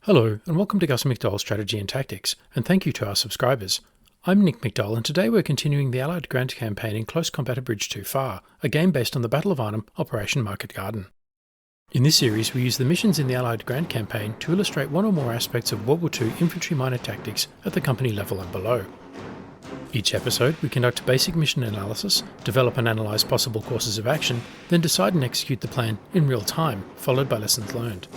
Hello and welcome to gusmcdoll's Strategy and Tactics, and thank you to our subscribers. I'm Nick McDowell and today we're continuing the Allied Grant campaign in Close Combat: A Bridge Too Far, a game based on the Battle of Arnhem, Operation Marketgarden. In this series we use the missions in the Allied Grant campaign to illustrate one or more aspects of World War II infantry minor tactics at the company level and below. Each episode we conduct basic mission analysis, develop and analyse possible courses of action, then decide and execute the plan in real time, followed by lessons learned.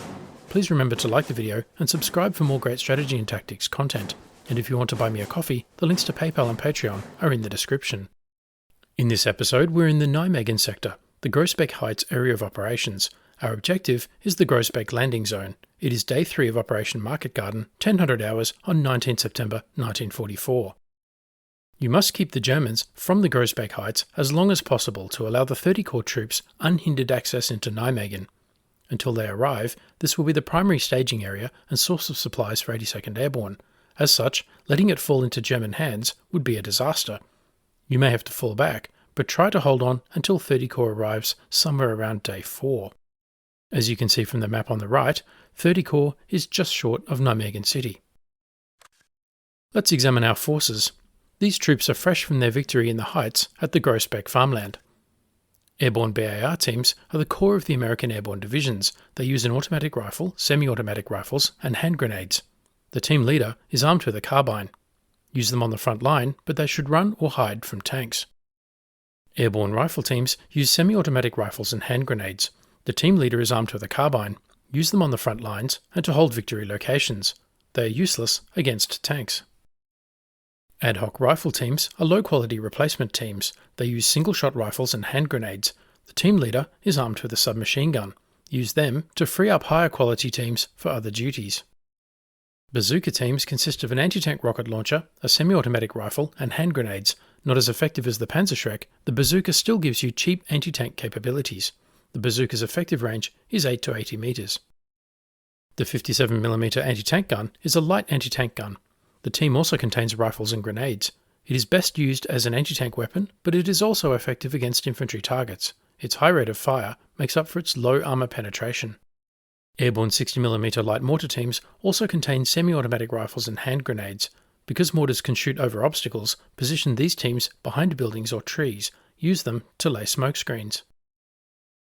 Please remember to like the video and subscribe for more great strategy and tactics content. And if you want to buy me a coffee, the links to PayPal and Patreon are in the description. In this episode, we're in the Nijmegen sector, the Groesbeek Heights area of operations. Our objective is the Groesbeek Landing Zone. It is day 3 of Operation Marketgarden, 1000 hours on 19 September 1944. You must keep the Germans from the Groesbeek Heights as long as possible to allow the 30 Corps troops unhindered access into Nijmegen. Until they arrive, this will be the primary staging area and source of supplies for 82nd Airborne. As such, letting it fall into German hands would be a disaster. You may have to fall back, but try to hold on until 30 Corps arrives somewhere around day 4. As you can see from the map on the right, 30 Corps is just short of Nijmegen city. Let's examine our forces. These troops are fresh from their victory in the heights at the Groesbeek farmland. Airborne BAR teams are the core of the American Airborne Divisions. They use an automatic rifle, semi-automatic rifles, and hand grenades. The team leader is armed with a carbine. Use them on the front line, but they should run or hide from tanks. Airborne rifle teams use semi-automatic rifles and hand grenades. The team leader is armed with a carbine. Use them on the front lines and to hold victory locations. They are useless against tanks. Ad hoc rifle teams are low-quality replacement teams. They use single-shot rifles and hand grenades. The team leader is armed with a submachine gun. Use them to free up higher-quality teams for other duties. Bazooka teams consist of an anti-tank rocket launcher, a semi-automatic rifle, and hand grenades. Not as effective as the Panzerschreck, the bazooka still gives you cheap anti-tank capabilities. The bazooka's effective range is 8 to 80 metres. The 57mm anti-tank gun is a light anti-tank gun. The team also contains rifles and grenades. It is best used as an anti-tank weapon, but it is also effective against infantry targets. Its high rate of fire makes up for its low armour penetration. Airborne 60mm light mortar teams also contain semi-automatic rifles and hand grenades. Because mortars can shoot over obstacles, position these teams behind buildings or trees. Use them to lay smoke screens.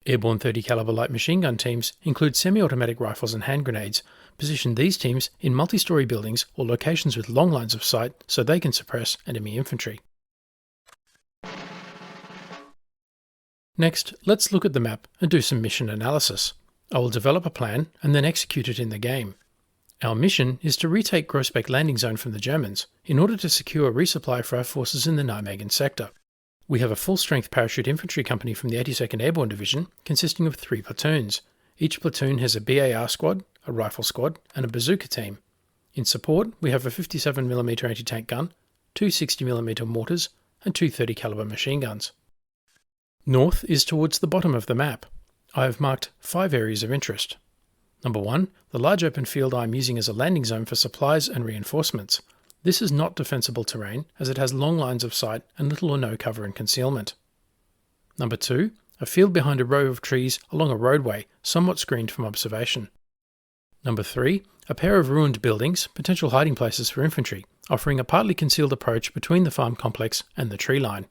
Airborne 30 caliber light machine gun teams include semi-automatic rifles and hand grenades. Position these teams in multi-story buildings or locations with long lines of sight so they can suppress enemy infantry. Next, let's look at the map and do some mission analysis. I will develop a plan and then execute it in the game. Our mission is to retake Groesbeek Landing Zone from the Germans in order to secure a resupply for our forces in the Nijmegen sector. We have a full-strength parachute infantry company from the 82nd Airborne Division consisting of 3 platoons. Each platoon has a BAR squad, a rifle squad, and a bazooka team. In support, we have a 57mm anti-tank gun, 2 60mm mortars, and 2 30 caliber machine guns. North is towards the bottom of the map. I have marked 5 areas of interest. Number 1, the large open field I am using as a landing zone for supplies and reinforcements. This is not defensible terrain as it has long lines of sight and little or no cover and concealment. Number 2, a field behind a row of trees along a roadway, somewhat screened from observation. Number 3, a pair of ruined buildings, potential hiding places for infantry, offering a partly concealed approach between the farm complex and the tree line.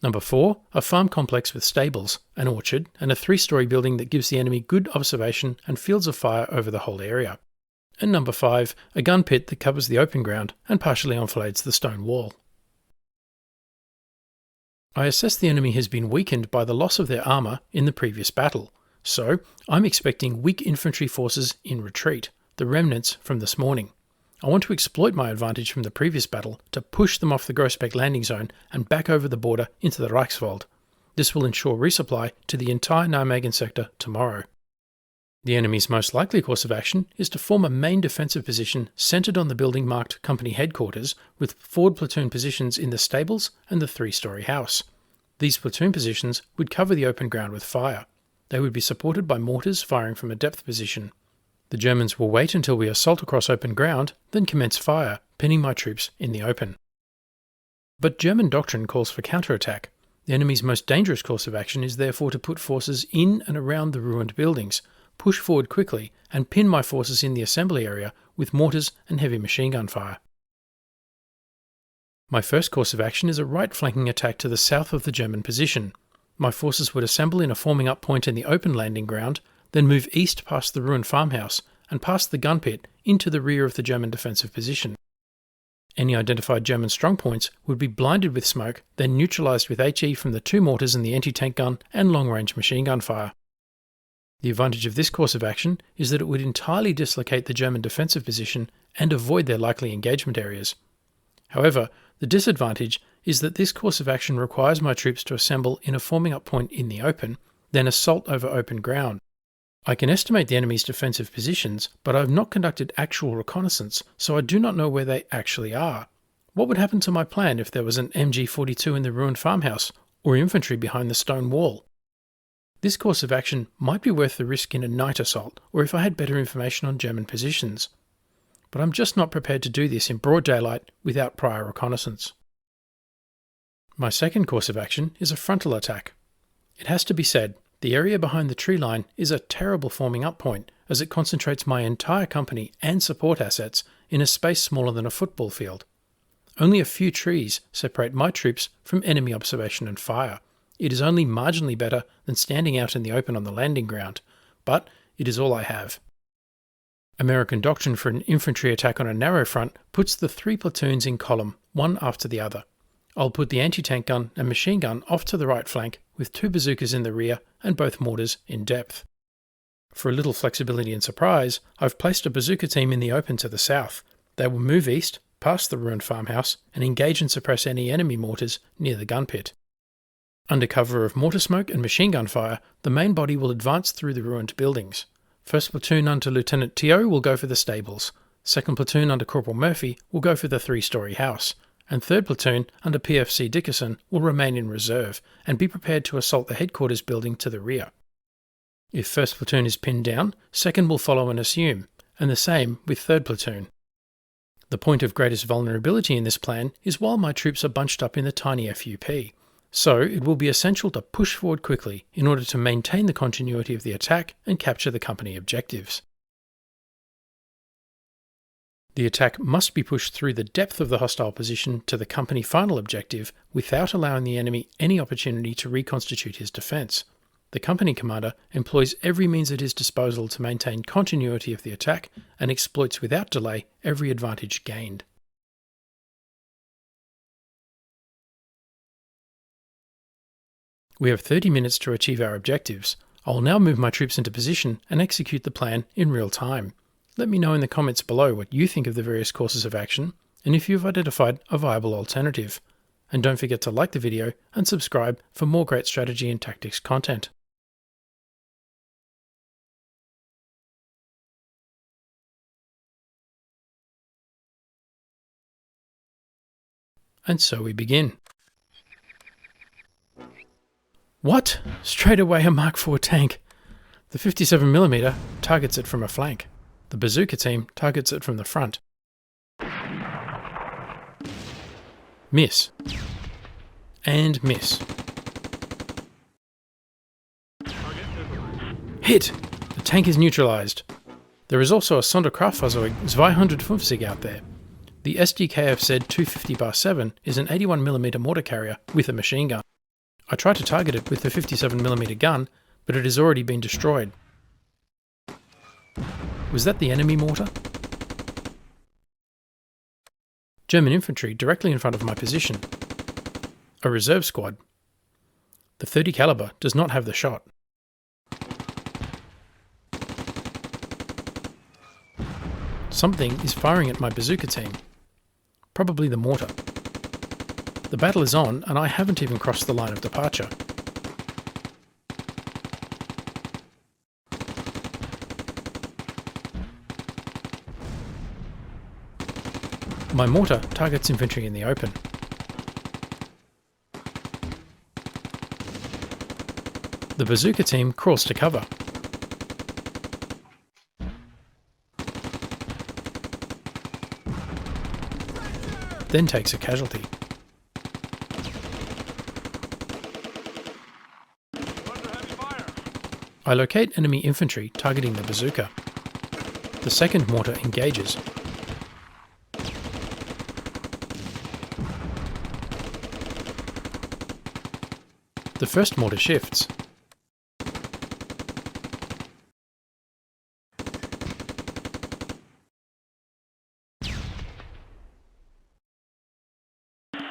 Number 4, a farm complex with stables, an orchard, and a 3-storey building that gives the enemy good observation and fields of fire over the whole area. And number 5, a gun pit that covers the open ground and partially enfilades the stone wall. I assess the enemy has been weakened by the loss of their armour in the previous battle, so I'm expecting weak infantry forces in retreat, the remnants from this morning. I want to exploit my advantage from the previous battle to push them off the Groesbeek Landing Zone and back over the border into the Reichswald. This will ensure resupply to the entire Nijmegen sector tomorrow. The enemy's most likely course of action is to form a main defensive position centred on the building marked Company Headquarters with forward platoon positions in the stables and the 3-storey house. These platoon positions would cover the open ground with fire. They would be supported by mortars firing from a depth position. The Germans will wait until we assault across open ground, then commence fire, pinning my troops in the open. But German doctrine calls for counterattack. The enemy's most dangerous course of action is therefore to put forces in and around the ruined buildings. push forward quickly and pin my forces in the assembly area with mortars and heavy machine gun fire. My first course of action is a right flanking attack to the south of the German position. My forces would assemble in a forming up point in the open landing ground, then move east past the ruined farmhouse and past the gun pit into the rear of the German defensive position. Any identified German strongpoints would be blinded with smoke, then neutralised with HE from the 2 mortars and the anti-tank gun and long-range machine gun fire. The advantage of this course of action is that it would entirely dislocate the German defensive position and avoid their likely engagement areas. However, the disadvantage is that this course of action requires my troops to assemble in a forming up point in the open, then assault over open ground. I can estimate the enemy's defensive positions, but I have not conducted actual reconnaissance, so I do not know where they actually are. What would happen to my plan if there was an MG42 in the ruined farmhouse, or infantry behind the stone wall? This course of action might be worth the risk in a night assault, or if I had better information on German positions. But I'm just not prepared to do this in broad daylight without prior reconnaissance. My second course of action is a frontal attack. It has to be said, the area behind the tree line is a terrible forming up point, as it concentrates my entire company and support assets in a space smaller than a football field. Only a few trees separate my troops from enemy observation and fire. It is only marginally better than standing out in the open on the landing ground, but it is all I have. American Doctrine for an infantry attack on a narrow front puts the 3 platoons in column, one after the other. I'll put the anti-tank gun and machine gun off to the right flank with 2 bazookas in the rear and both mortars in depth. For a little flexibility and surprise, I've placed a bazooka team in the open to the south. They will move east, past the ruined farmhouse, and engage and suppress any enemy mortars near the gun pit. Under cover of mortar smoke and machine gun fire, the main body will advance through the ruined buildings. 1st platoon under Lieutenant T.O. will go for the stables. 2nd platoon under Corporal Murphy will go for the 3-storey house. And 3rd platoon under PFC Dickerson will remain in reserve and be prepared to assault the headquarters building to the rear. If 1st platoon is pinned down, 2nd will follow and assume, and the same with 3rd platoon. The point of greatest vulnerability in this plan is while my troops are bunched up in the tiny FUP, so it will be essential to push forward quickly in order to maintain the continuity of the attack and capture the company objectives. The attack must be pushed through the depth of the hostile position to the company final objective without allowing the enemy any opportunity to reconstitute his defence. The company commander employs every means at his disposal to maintain continuity of the attack and exploits without delay every advantage gained. We have 30 minutes to achieve our objectives. I will now move my troops into position and execute the plan in real time. Let me know in the comments below what you think of the various courses of action and if you've identified a viable alternative. And don't forget to like the video and subscribe for more great strategy and tactics content. And so we begin. What? Straight away a Mark IV tank. The 57mm targets it from a flank. The bazooka team targets it from the front. Miss. And miss. Hit! The tank is neutralised. There is also a Sonderkraftfahrzeug 250 out there. The SDKFZ 250-7 is an 81mm mortar carrier with a machine gun. I tried to target it with the 57mm gun, but it has already been destroyed. Was that the enemy mortar? German infantry directly in front of my position. A reserve squad. The 30 caliber does not have the shot. Something is firing at my bazooka team. Probably the mortar. The battle is on and I haven't even crossed the line of departure. My mortar targets infantry in the open. The bazooka team crawls to cover. Then takes a casualty. I locate enemy infantry targeting the bazooka. The second mortar engages. The first mortar shifts.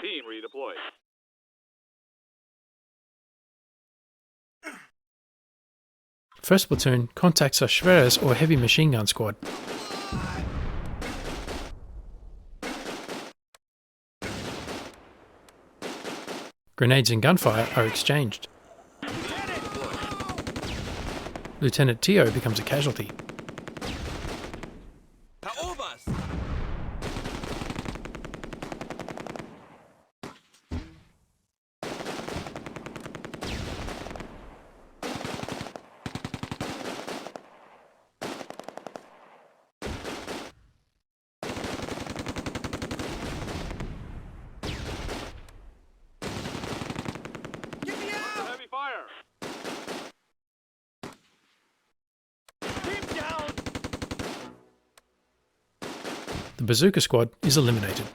Team redeploy. First platoon contacts a Schweres or heavy machine gun squad. Grenades and gunfire are exchanged. Lieutenant Tio becomes a casualty. Heavy fire. Team down. The bazooka squad is eliminated.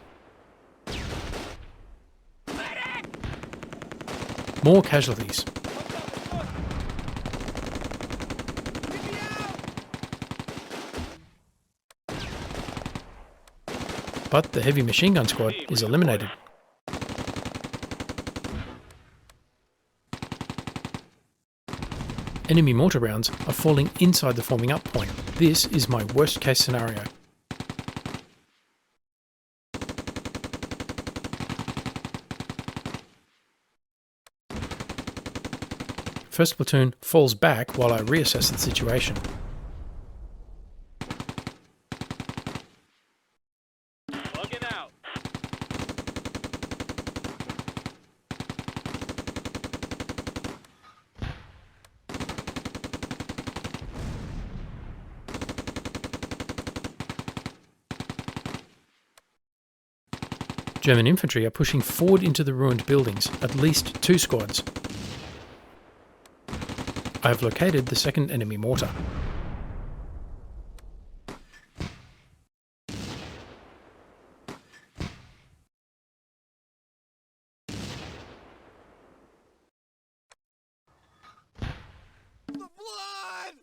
More casualties. But the heavy machine gun squad is eliminated. Enemy mortar rounds are falling inside the forming up point. This is my worst case scenario. First platoon falls back while I reassess the situation. Looking out. German infantry are pushing forward into the ruined buildings, at least 2 squads. I have located the second enemy mortar. The blood!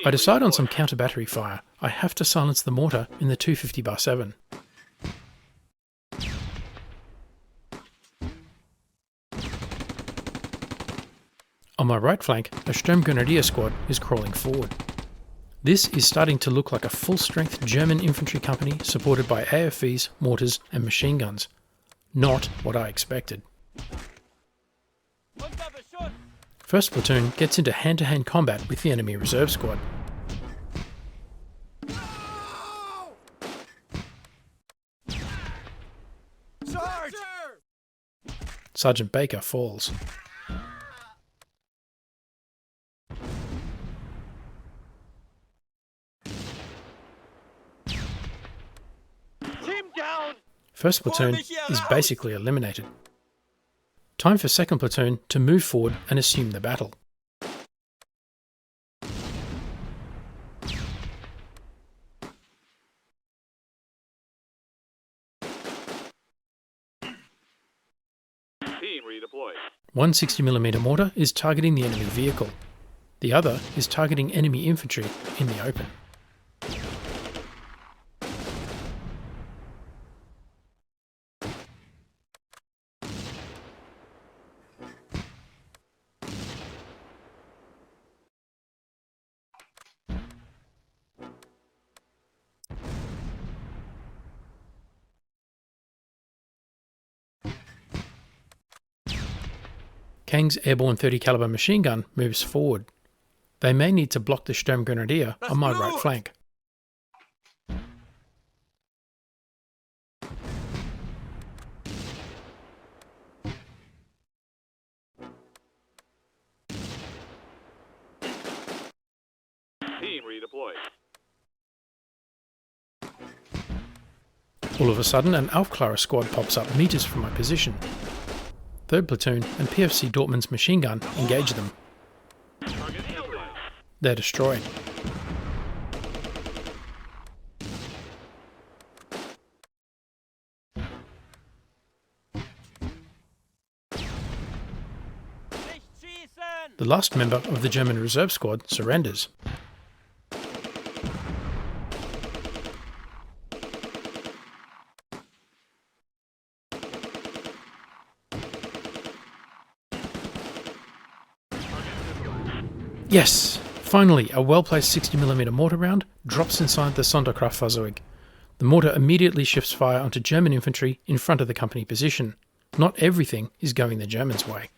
I decide on some counter-battery fire. I have to silence the mortar in the 250-7. On my right flank, a Sturmgrenadier squad is crawling forward. This is starting to look like a full-strength German infantry company supported by AFVs, mortars and machine guns. Not what I expected. First platoon gets into hand-to-hand combat with the enemy reserve squad. Charge! Sergeant Baker falls. Team down! First platoon is basically eliminated. Time for second platoon to move forward and assume the battle. Team redeploy. One 60mm mortar is targeting the enemy vehicle. The other is targeting enemy infantry in the open. Kang's airborne 30 caliber machine gun moves forward. They may need to block the Sturmgrenadier on my right flank. Team redeploy. All of a sudden, an Aufklärer squad pops up meters from my position. 3rd Platoon and PFC Dortmund's machine gun engage them. They're destroyed. The last member of the German reserve squad surrenders. Yes! Finally, a well-placed 60mm mortar round drops inside the Sonderkraftfahrzeug. The mortar immediately shifts fire onto German infantry in front of the company position. Not everything is going the Germans' way.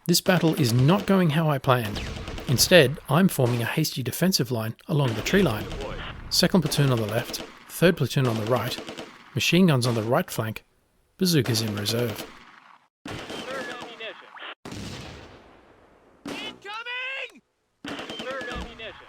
This battle is not going how I planned. Instead, I'm forming a hasty defensive line along the tree line. 2nd Platoon on the left, 3rd Platoon on the right, machine guns on the right flank, bazookas in reserve. Incoming! Serve ammunition.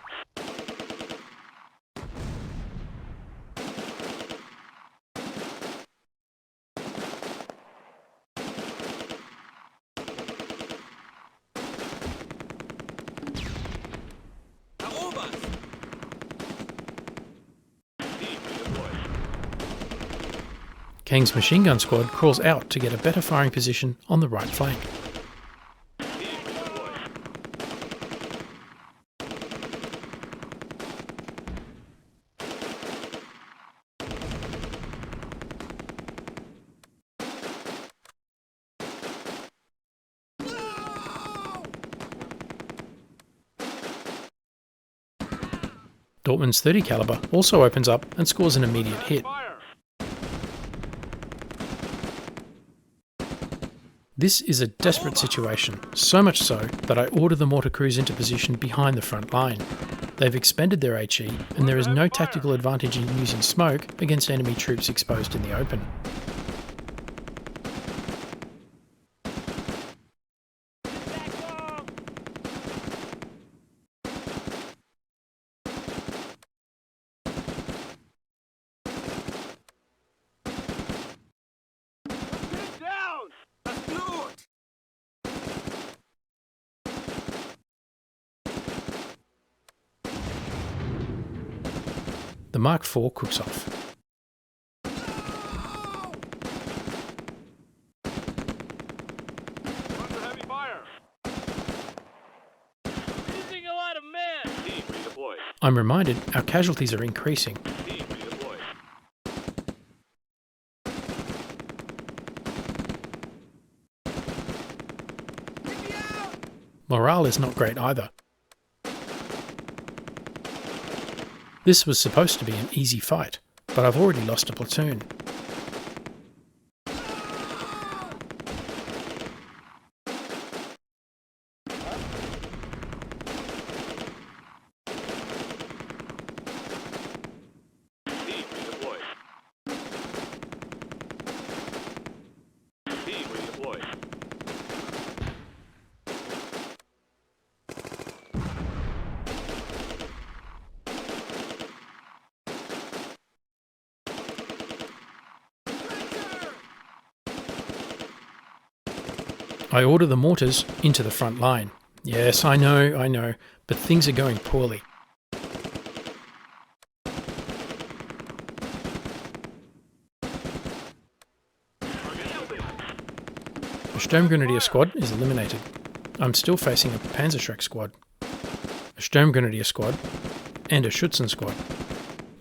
Kang's machine gun squad crawls out to get a better firing position on the right flank. Dortmund's 30 caliber also opens up and scores an immediate hit. This is a desperate situation, so much so that I order the mortar crews into position behind the front line. They've expended their HE, and there is no tactical advantage in using smoke against enemy troops exposed in the open. The Mark IV cooks off. Under heavy fire. Losing a lot of men. Team redeployed. I'm reminded our casualties are increasing. Team redeployed. Get me out! Morale is not great either. This was supposed to be an easy fight, but I've already lost a platoon. Team redeployed. Team redeployed. I order the mortars into the front line. Yes, I know, but things are going poorly. The Sturmgrenadier squad is eliminated. I'm still facing a Panzerschreck squad, a Sturmgrenadier squad, and a Schützen squad.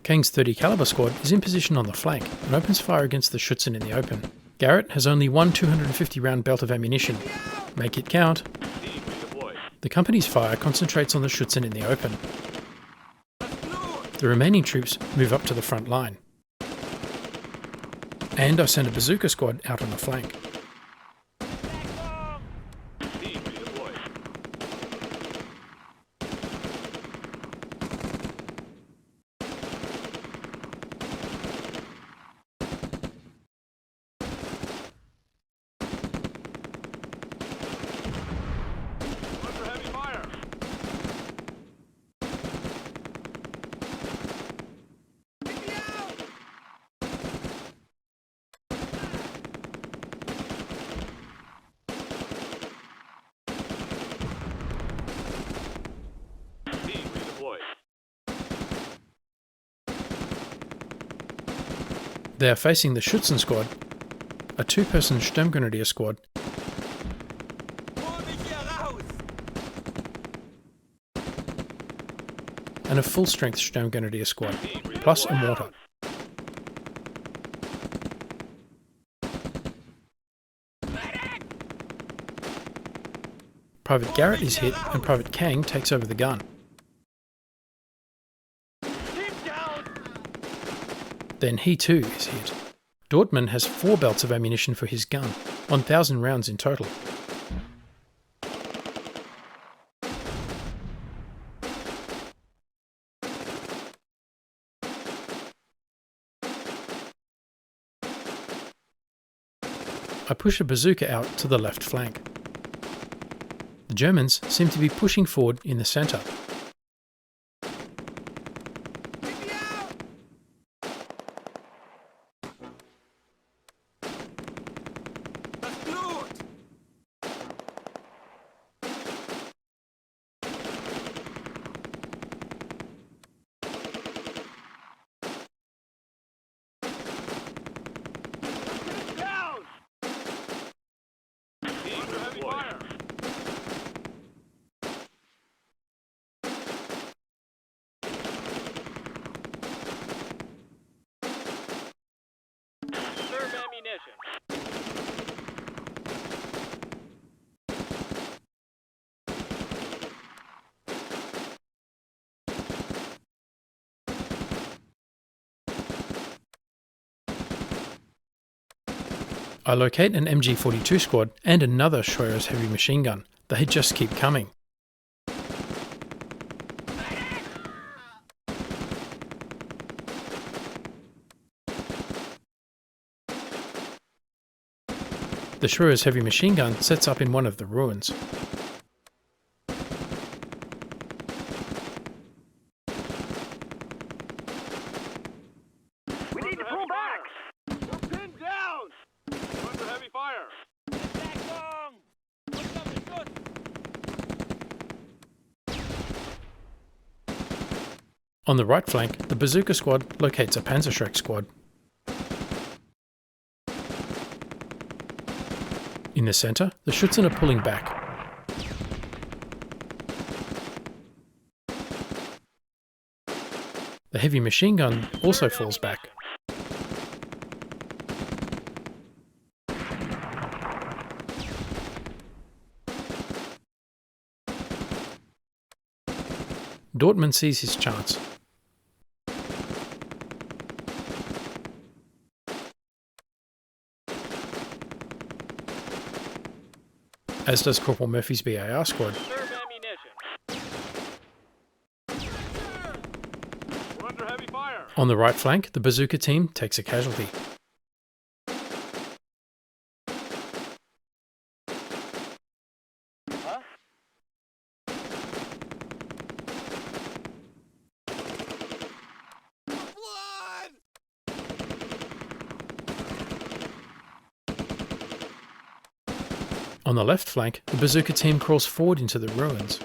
Kang's 30 caliber squad is in position on the flank and opens fire against the Schützen in the open. Garrett has only one 250 round belt of ammunition. Make it count. The company's fire concentrates on the Schützen in the open. The remaining troops move up to the front line. And I send a bazooka squad out on the flank. They are facing the Schützen squad, a two-person Sturmgrenadier squad, and a full-strength Sturmgrenadier squad, plus a mortar. Private Garrett is hit and Private Kang takes over the gun. Then he too is hit. Dortmund has 4 belts of ammunition for his gun, 1,000 rounds in total. I push a bazooka out to the left flank. The Germans seem to be pushing forward in the centre. I locate an MG42 squad and another Schwerer's heavy machine gun. They just keep coming. The Schwerer's heavy machine gun sets up in one of the ruins. We need to pull back! We're pinned down! Under heavy fire! On the right flank, the bazooka squad locates a Panzerschreck squad. In the centre, the Schützen are pulling back. The heavy machine gun also falls back. Dortmund sees his chance. As does Corporal Murphy's BAR squad. We're under heavy fire! On the right flank, the bazooka team takes a casualty. On the left flank, the bazooka team crawls forward into the ruins.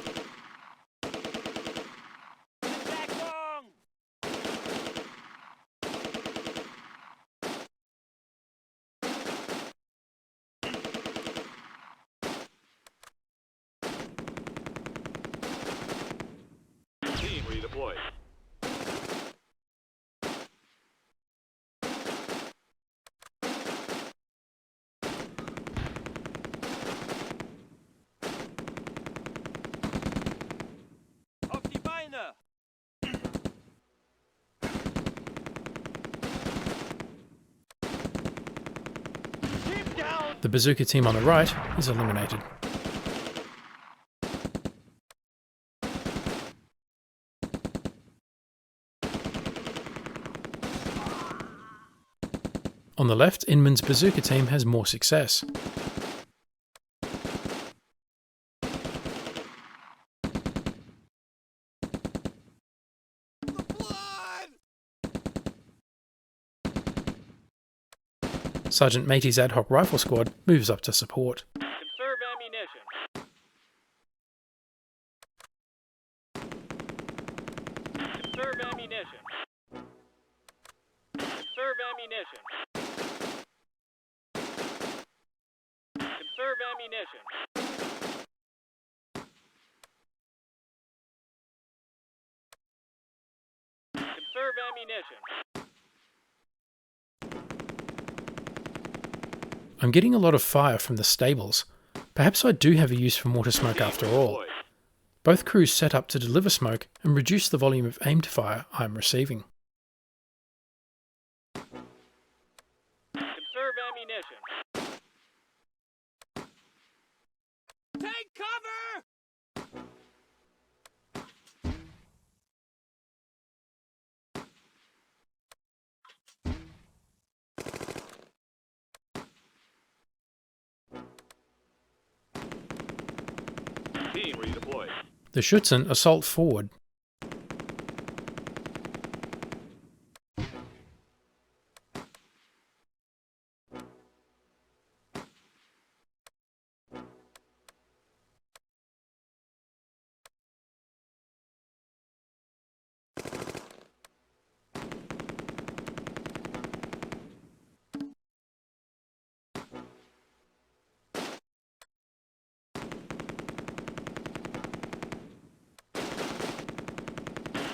Team redeployed. The bazooka team on the right is eliminated. On the left, Inman's bazooka team has more success. Sergeant Matey's ad hoc rifle squad moves up to support. Conserve ammunition. Conserve ammunition. Conserve ammunition. Conserve ammunition. Conserve ammunition. I'm getting a lot of fire from the stables. Perhaps I do have a use for mortar smoke after all. Both crews set up to deliver smoke and reduce the volume of aimed fire I'm receiving. Conserve ammunition. Take cover! Team redeployed. The Schützen assault forward.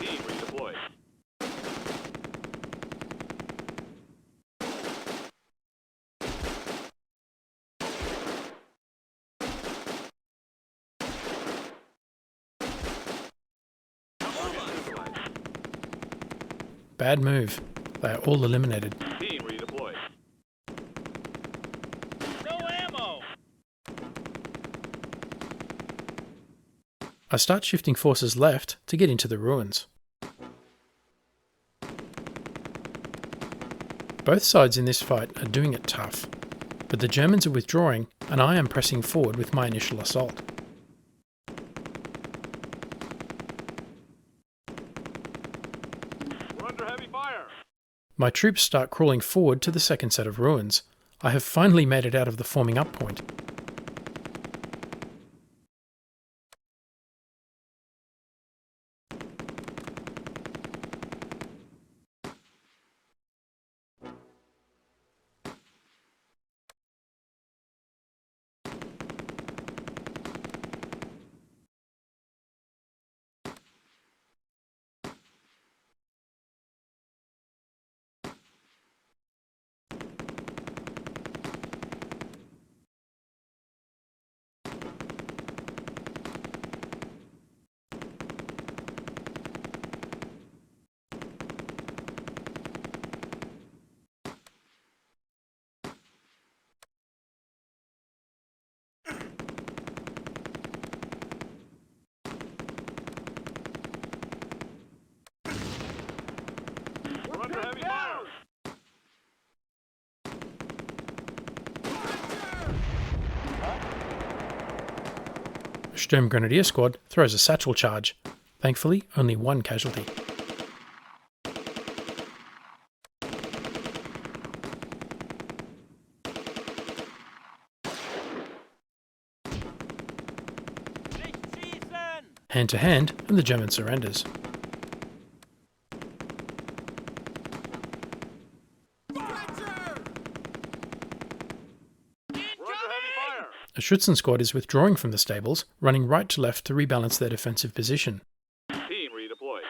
Team redeployed. Bad move. They are all eliminated. Team redeployed. No ammo! I start shifting forces left to get into the ruins. Both sides in this fight are doing it tough, but the Germans are withdrawing and I am pressing forward with my initial assault. We're under heavy fire. My troops start crawling forward to the second set of ruins. I have finally made it out of the forming up point. We're under heavy fire. A Sturmgrenadier squad throws a satchel charge. Thankfully, only one casualty. Hand to hand, and the German surrenders. A Schützen squad is withdrawing from the stables, running right to left to rebalance their defensive position. Team redeployed.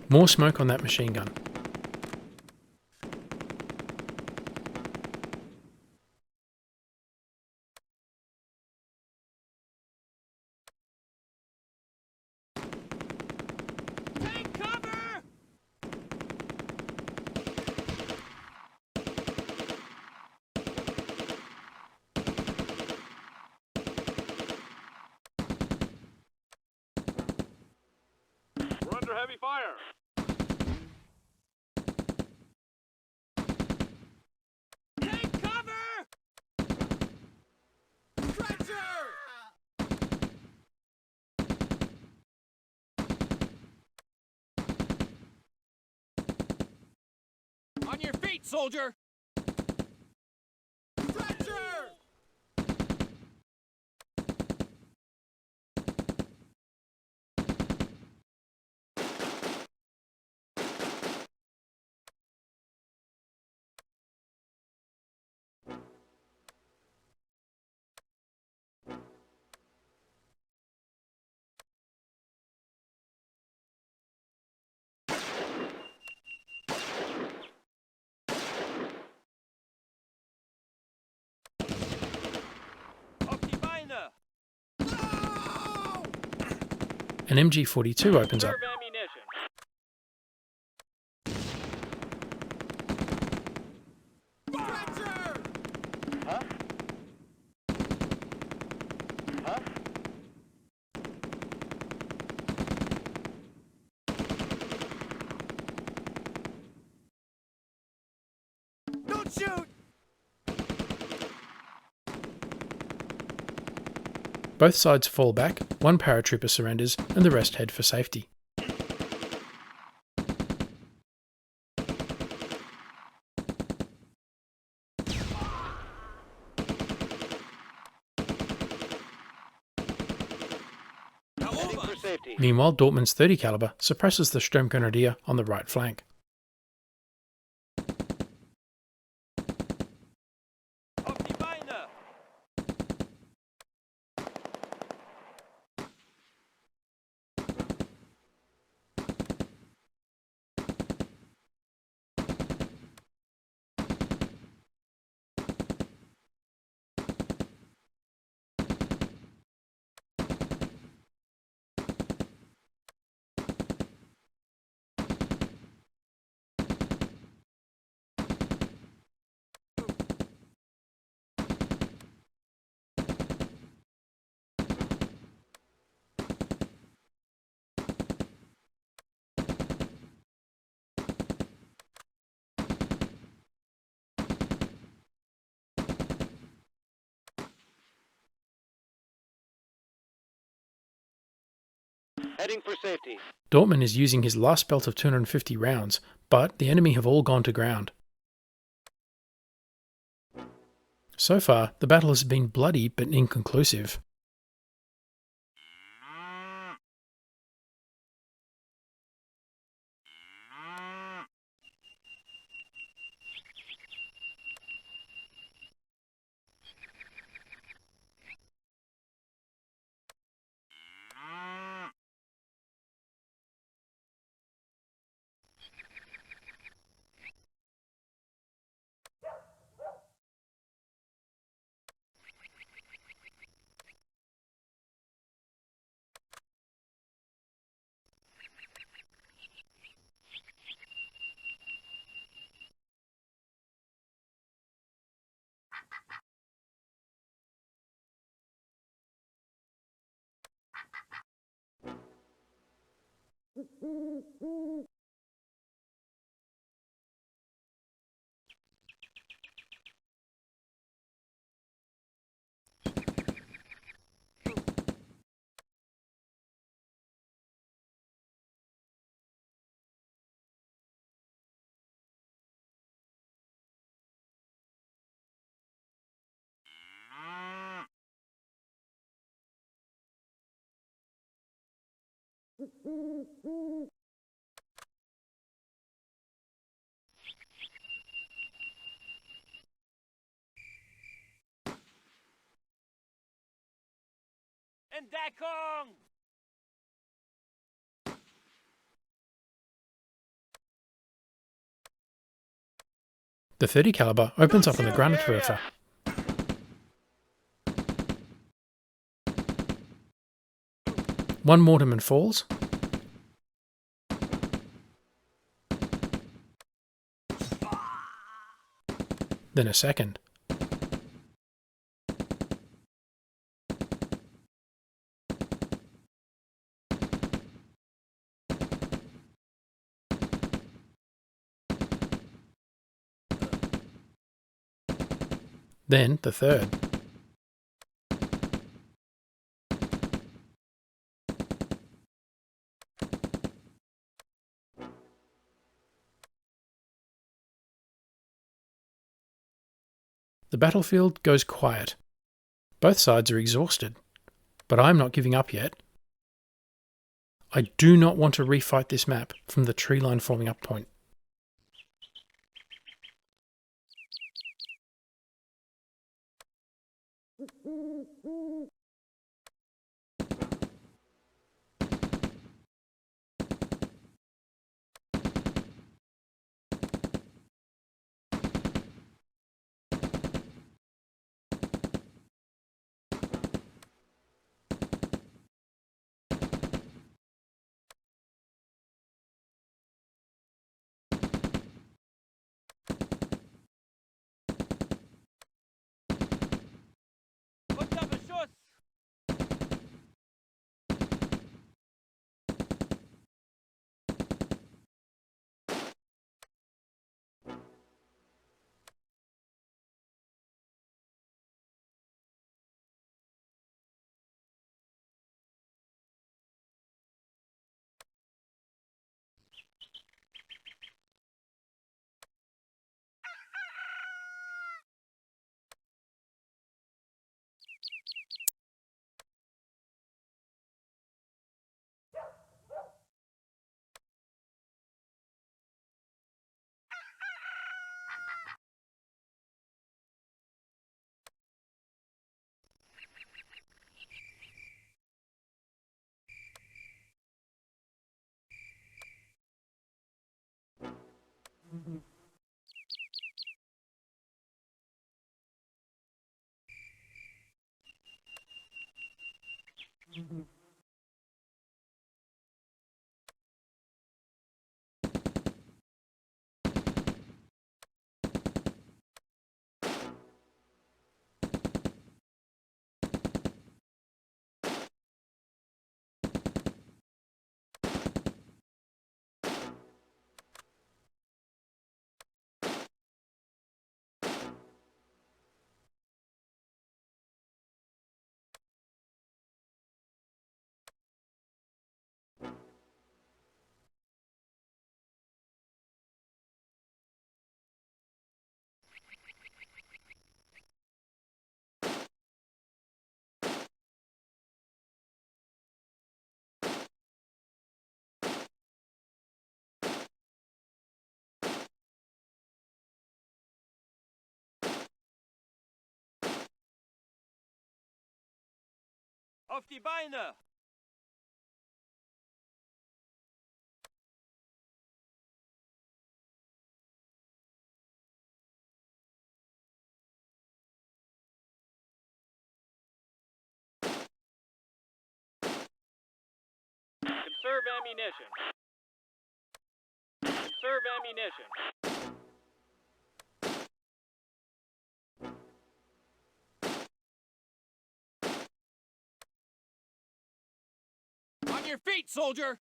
More smoke on that machine gun. Take cover! We're under heavy fire. Take cover! Stretcher! On your feet, soldier! An MG42 opens up. Conserve ammunition. Huh? Huh? Don't shoot! Both sides fall back, one paratrooper surrenders, and the rest head for safety. Heading for safety. Meanwhile, Dortmund's 30 caliber suppresses the Sturmgrenadier on the right flank. Auf die Beine! Heading for safety. Dortmund is using his last belt of 250 rounds, but the enemy have all gone to ground. So far, the battle has been bloody but inconclusive. Entdeckung! The 30 caliber opens up on the Granatwerfer. One mortarman falls. Then a second. Then the third. The battlefield goes quiet. Both sides are exhausted, but I'm not giving up yet. I do not want to refight this map from the tree line forming up point. Auf die Beine! Conserve ammunition. Conserve ammunition. On your feet, soldier!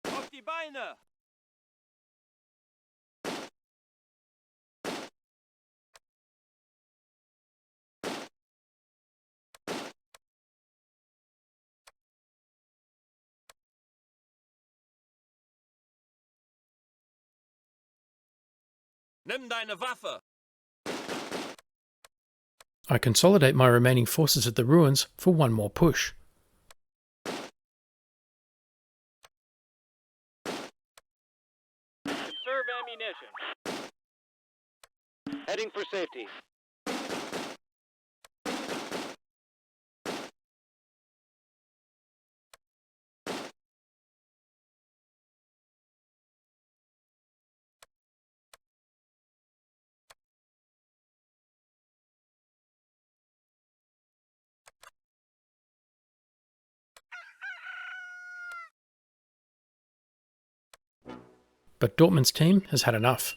Auf die Beine! Nimm deine Waffe! I consolidate my remaining forces at the ruins for one more push. Conserve ammunition. Heading for safety. But Dortmund's team has had enough.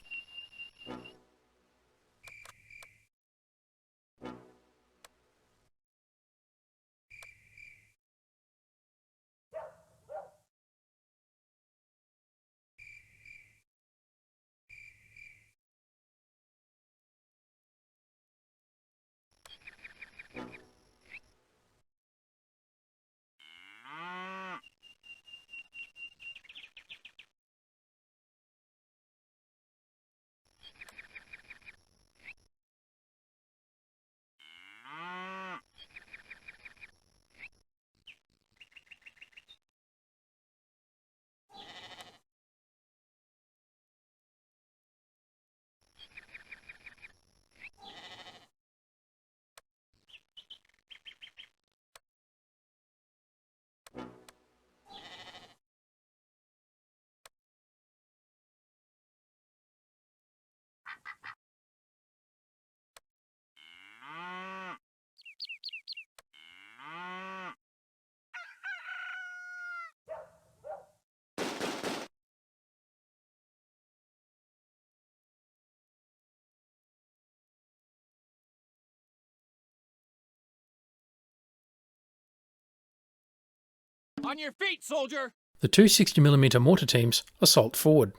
On your feet, soldier! The two 60mm mortar teams assault forward.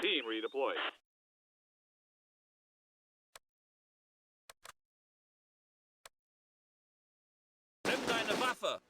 Team redeployed. Nimm deine Waffe!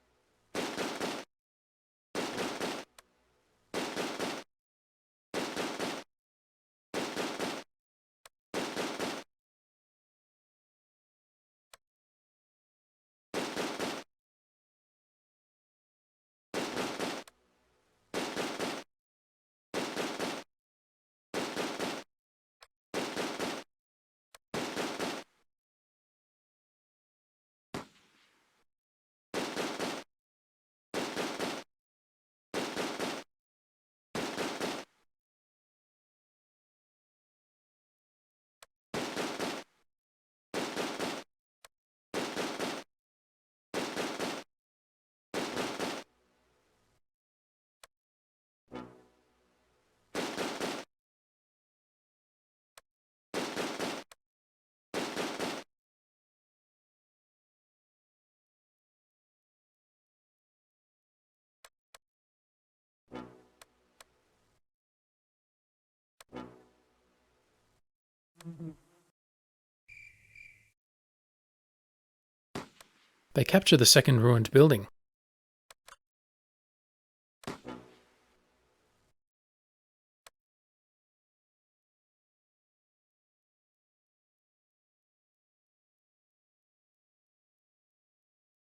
They capture the second ruined building.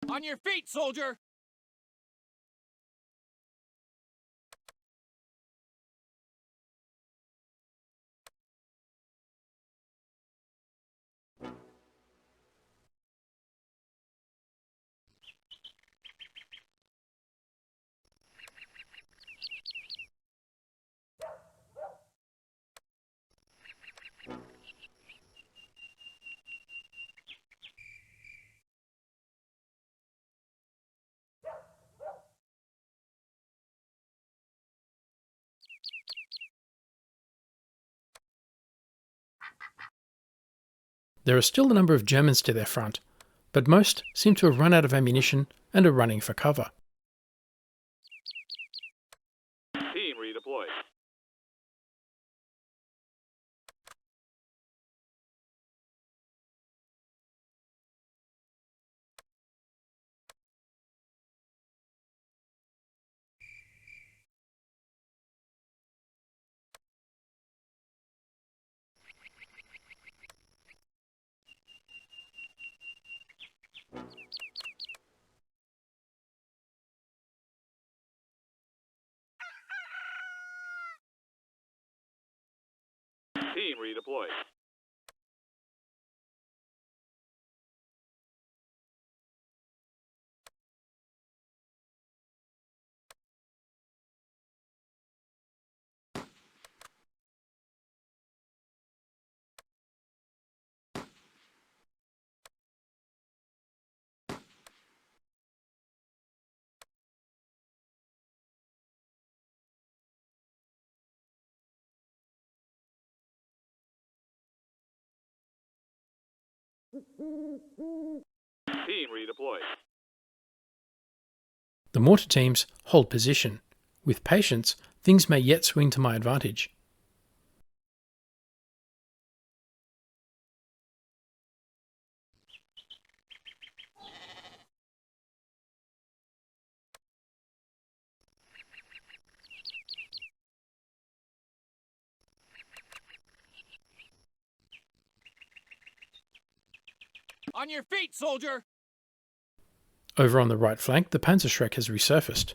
On your feet, soldier! There are still a number of Germans to their front, but most seem to have run out of ammunition and are running for cover. Team redeployed. Team redeployed. Team redeployed. The mortar teams hold position. With patience, things may yet swing to my advantage. On your feet, soldier! Over on the right flank, the Panzerschreck has resurfaced.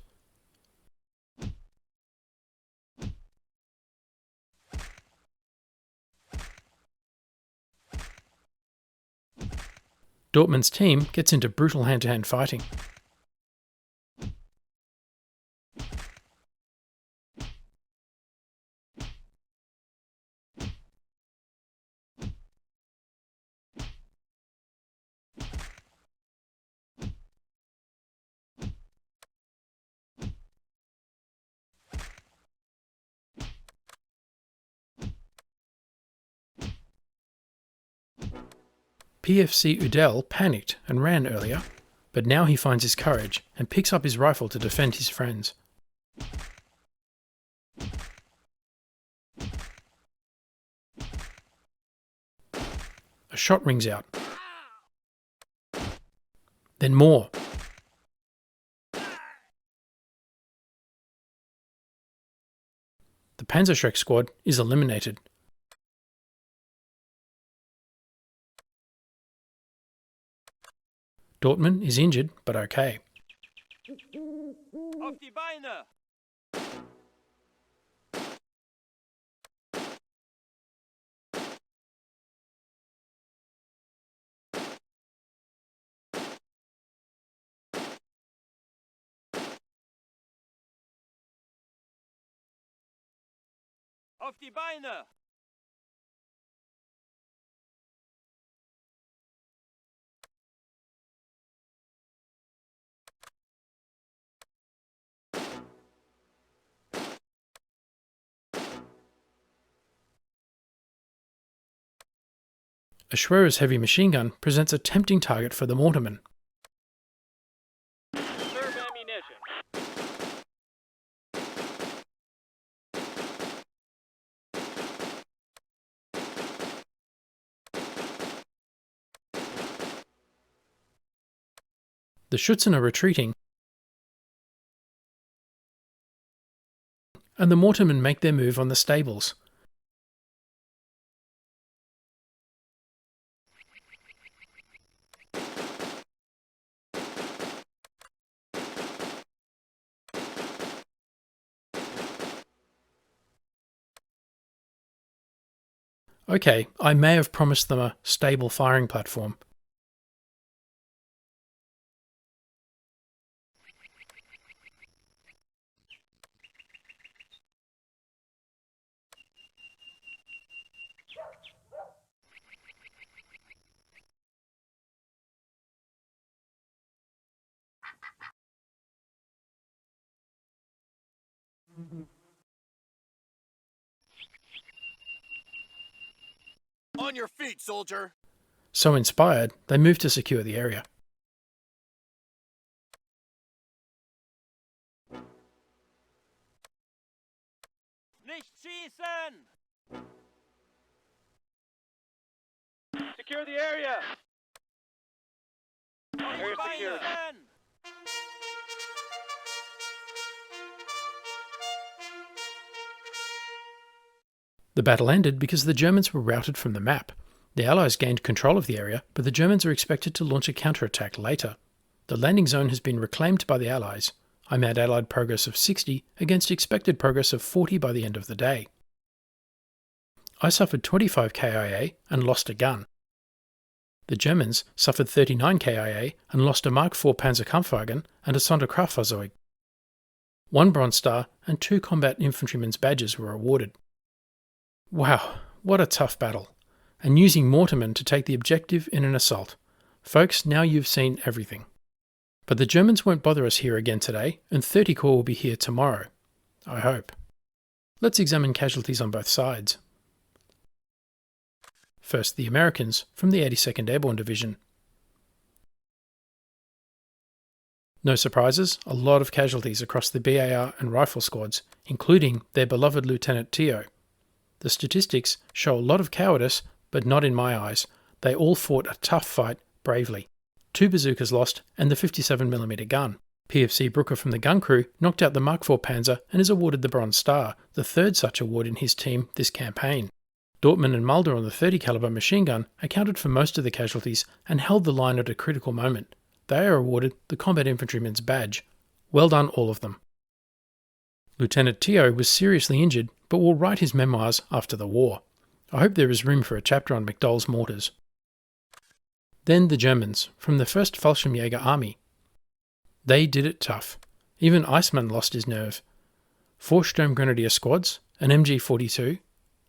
Dortmund's team gets into brutal hand-to-hand fighting. PFC Udell panicked and ran earlier, but now he finds his courage and picks up his rifle to defend his friends. A shot rings out. Then more. The Panzerschreck squad is eliminated. Dortmund is injured, but okay. Auf die Beine! Auf die Beine! A Schwerer's heavy machine gun presents a tempting target for the mortarman. Conserve ammunition. The Schutzen are retreating, and the mortarmen make their move on the stables. Okay, I may have promised them a stable firing platform. On your feet, soldier! So inspired, they moved to secure the area. Nicht schießen! Secure the area! On Area your secured. Beine! The battle ended because the Germans were routed from the map. The Allies gained control of the area, but the Germans are expected to launch a counterattack later. The landing zone has been reclaimed by the Allies. I made Allied progress of 60 against expected progress of 40 by the end of the day. I suffered 25 KIA and lost a gun. The Germans suffered 39 KIA and lost a Mark IV Panzerkampfwagen and a Sonderkraftfahrzeug. 1 Bronze Star and 2 combat infantrymen's badges were awarded. Wow, what a tough battle. And using mortarmen to take the objective in an assault. Folks, now you've seen everything. But the Germans won't bother us here again today, and 30 Corps will be here tomorrow. I hope. Let's examine casualties on both sides. First, the Americans from the 82nd Airborne Division. No surprises, a lot of casualties across the BAR and rifle squads, including their beloved Lieutenant Teo. The statistics show a lot of cowardice, but not in my eyes. They all fought a tough fight bravely. 2 bazookas lost and the 57mm gun. PFC Brooker from the gun crew knocked out the Mark IV Panzer and is awarded the Bronze Star, the third such award in his team this campaign. Dortmund and Mulder on the 30 caliber machine gun accounted for most of the casualties and held the line at a critical moment. They are awarded the Combat Infantryman's Badge. Well done all of them. Lieutenant Teo was seriously injured, but will write his memoirs after the war. I hope there is room for a chapter on McDowell's mortars. Then the Germans, from the 1st Fallschirmjäger Army. They did it tough. Even Eismann lost his nerve. 4 Sturmgrenadier squads, an MG42,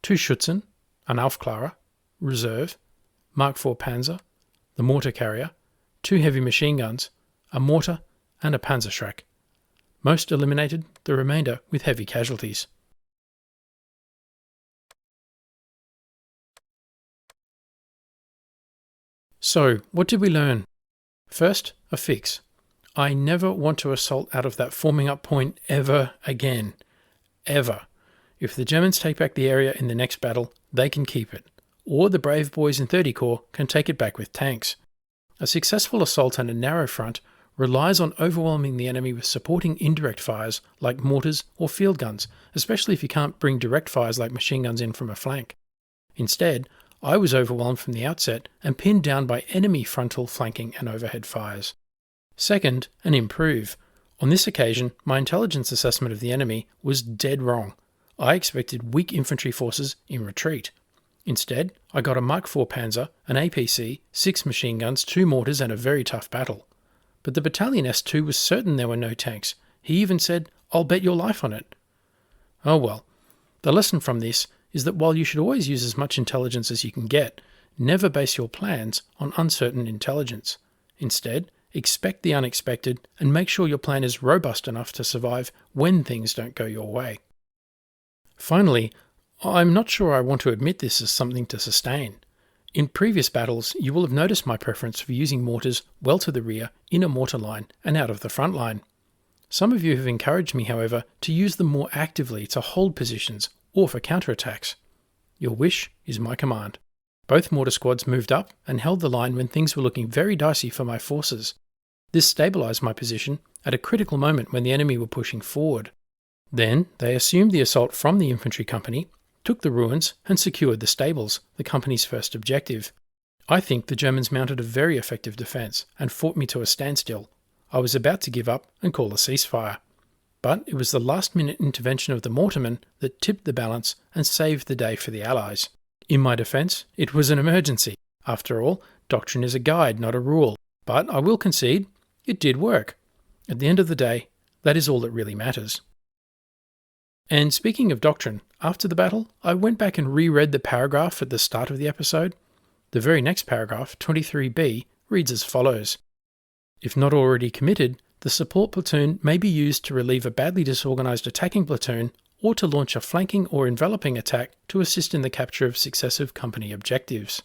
2 Schutzen, an Aufklärer, Reserve, Mark IV Panzer, the mortar carrier, 2 heavy machine guns, a mortar and a Panzerschreck. Most eliminated, the remainder with heavy casualties. So, what did we learn? First, a fix. I never want to assault out of that forming up point ever again. Ever. If the Germans take back the area in the next battle, they can keep it. Or the brave boys in 30 Corps can take it back with tanks. A successful assault on a narrow front relies on overwhelming the enemy with supporting indirect fires like mortars or field guns, especially if you can't bring direct fires like machine guns in from a flank. Instead, I was overwhelmed from the outset and pinned down by enemy frontal, flanking and overhead fires. Second, an improve. On this occasion, my intelligence assessment of the enemy was dead wrong. I expected weak infantry forces in retreat. Instead, I got a Mark IV Panzer, an APC, 6 machine guns, 2 mortars and a very tough battle. But the battalion S2 was certain there were no tanks. He even said, "I'll bet your life on it." Oh well. The lesson from this is that while you should always use as much intelligence as you can get, never base your plans on uncertain intelligence. Instead, expect the unexpected and make sure your plan is robust enough to survive when things don't go your way. Finally, I'm not sure I want to admit this as something to sustain. In previous battles, you will have noticed my preference for using mortars well to the rear, in a mortar line, and out of the front line. Some of you have encouraged me, however, to use them more actively to hold positions or for counterattacks. Your wish is my command. Both mortar squads moved up and held the line when things were looking very dicey for my forces. This stabilised my position at a critical moment when the enemy were pushing forward. Then they assumed the assault from the infantry company, took the ruins and secured the stables, the company's first objective. I think the Germans mounted a very effective defence and fought me to a standstill. I was about to give up and call a ceasefire. But it was the last-minute intervention of the mortarmen that tipped the balance and saved the day for the Allies. In my defence, it was an emergency. After all, Doctrine is a guide, not a rule. But I will concede, it did work. At the end of the day, that is all that really matters. And speaking of Doctrine, after the battle, I went back and reread the paragraph at the start of the episode. The very next paragraph, 23b, reads as follows. If not already committed, the support platoon may be used to relieve a badly disorganised attacking platoon or to launch a flanking or enveloping attack to assist in the capture of successive company objectives.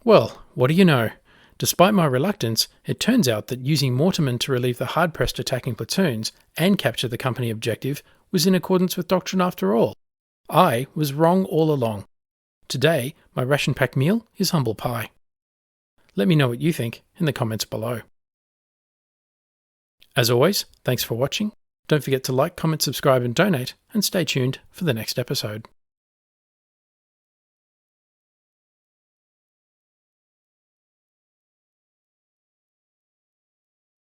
Well, what do you know? Despite my reluctance, it turns out that using mortarmen to relieve the hard-pressed attacking platoons and capture the company objective was in accordance with Doctrine after all. I was wrong all along. Today, my ration-packed meal is humble pie. Let me know what you think in the comments below. As always, thanks for watching. Don't forget to like, comment, subscribe and donate, and stay tuned for the next episode.